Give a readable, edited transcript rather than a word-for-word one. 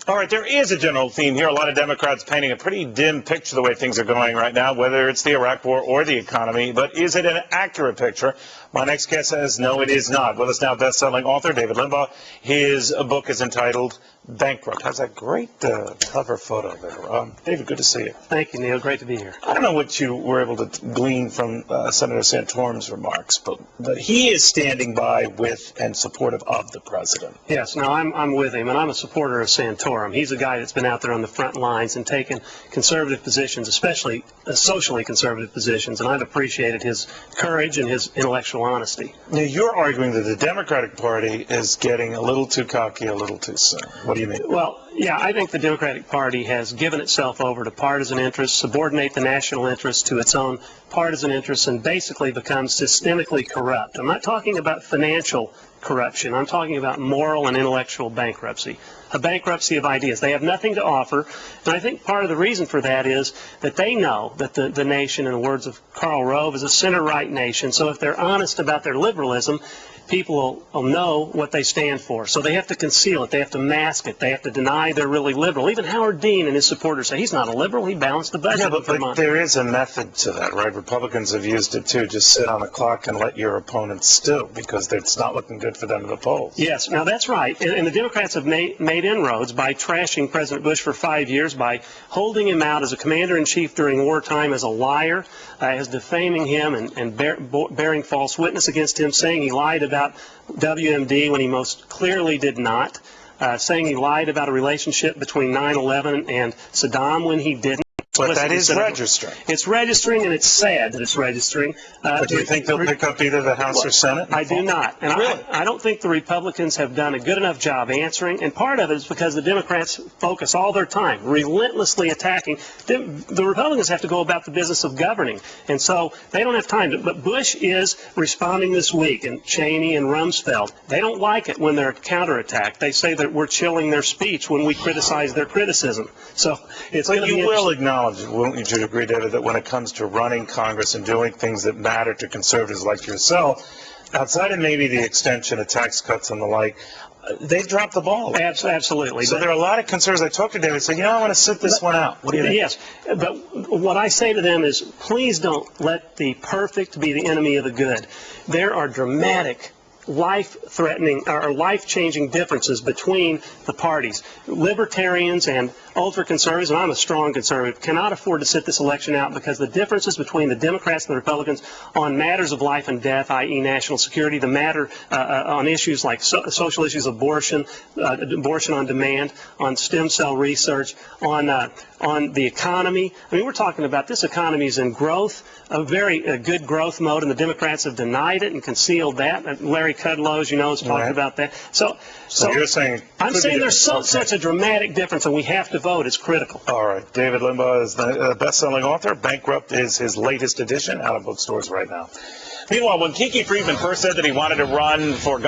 All right, there is a general theme here. A lot of Democrats painting a pretty dim picture of the way things are going right now, whether it's the Iraq War or the economy. But is it an accurate picture? My next guest says, no, it is not. With us now, best-selling author David Limbaugh. His book is entitled Bankrupt. Has that great cover photo there. David, good to see you. Thank you, Neil. Great to be here. I don't know what you were able to glean from Senator Santorum's remarks, but he is standing by with and supportive of the president. Yes, no, I'm with him, and I'm a supporter of Santorum. He's a guy that's been out there on the front lines and taken conservative positions, especially socially conservative positions, and I've appreciated his courage and his intellectual honesty. Now, you're arguing that the Democratic Party is getting a little too cocky a little too soon. What do you mean? Well, yeah, I think the Democratic Party has given itself over to partisan interests, subordinate the national interest to its own partisan interests, and basically become systemically corrupt. I'm not talking about financial corruption. I'm talking about moral and intellectual bankruptcy, a bankruptcy of ideas. They have nothing to offer, and I think part of the reason for that is that they know that the nation, in the words of Karl Rove, is a center-right nation, so if they're honest about their liberalism, people will know what they stand for. So they have to conceal it. They have to mask it. They have to deny they're really liberal. Even Howard Dean and his supporters say he's not a liberal. He balanced the budget. Yeah, but there is a method to that, right? Republicans have used it too. Just sit on the clock and let your opponents stew because it's not looking good for them in the polls. Yes, now that's right. And the Democrats have made inroads by trashing President Bush for 5 years, by holding him out as a commander-in-chief during wartime as a liar, as defaming him and bearing false witness against him, saying he lied about WMD when he most clearly did not, saying he lied about a relationship between 9/11 and Saddam when he didn't. But that is registering. It's registering, and it's sad that it's registering. But do you think they'll pick up either the House or Senate? I do not. And really? I don't think the Republicans have done a good enough job answering, and part of it is because the Democrats focus all their time relentlessly attacking. The Republicans have to go about the business of governing, and so they don't have time. But Bush is responding this week, and Cheney and Rumsfeld. They don't like it when they're counterattacked. They say that we're chilling their speech when we criticize their criticism. So it's going to be you will acknowledge, won't you agree, David, that when it comes to running Congress and doing things that matter to conservatives like yourself, outside of maybe the extension of tax cuts and the like, they've dropped the ball. Absolutely. So there are a lot of conservatives. I talked to David and said, I want to sit this one out. What do you think? Yes, but what I say to them is, please don't let the perfect be the enemy of the good. There are dramatic, life-threatening or life-changing differences between the parties. Libertarians and ultra-conservatives, and I'm a strong conservative, cannot afford to sit this election out because the differences between the Democrats and the Republicans on matters of life and death, i.e. national security, the matter on issues like social issues, abortion on demand, on stem cell research, on the economy. I mean, we're talking about this economy is in growth, a very good growth mode, and the Democrats have denied it and concealed that. Larry Kudlow, as you know, has talked about that. So you're saying... I'm saying there's such a dramatic difference, and we have to vote. It's critical. All right. David Limbaugh is the best-selling author. Bankrupt is his latest edition, out of bookstores right now. Meanwhile, when Kiki Friedman first said that he wanted to run for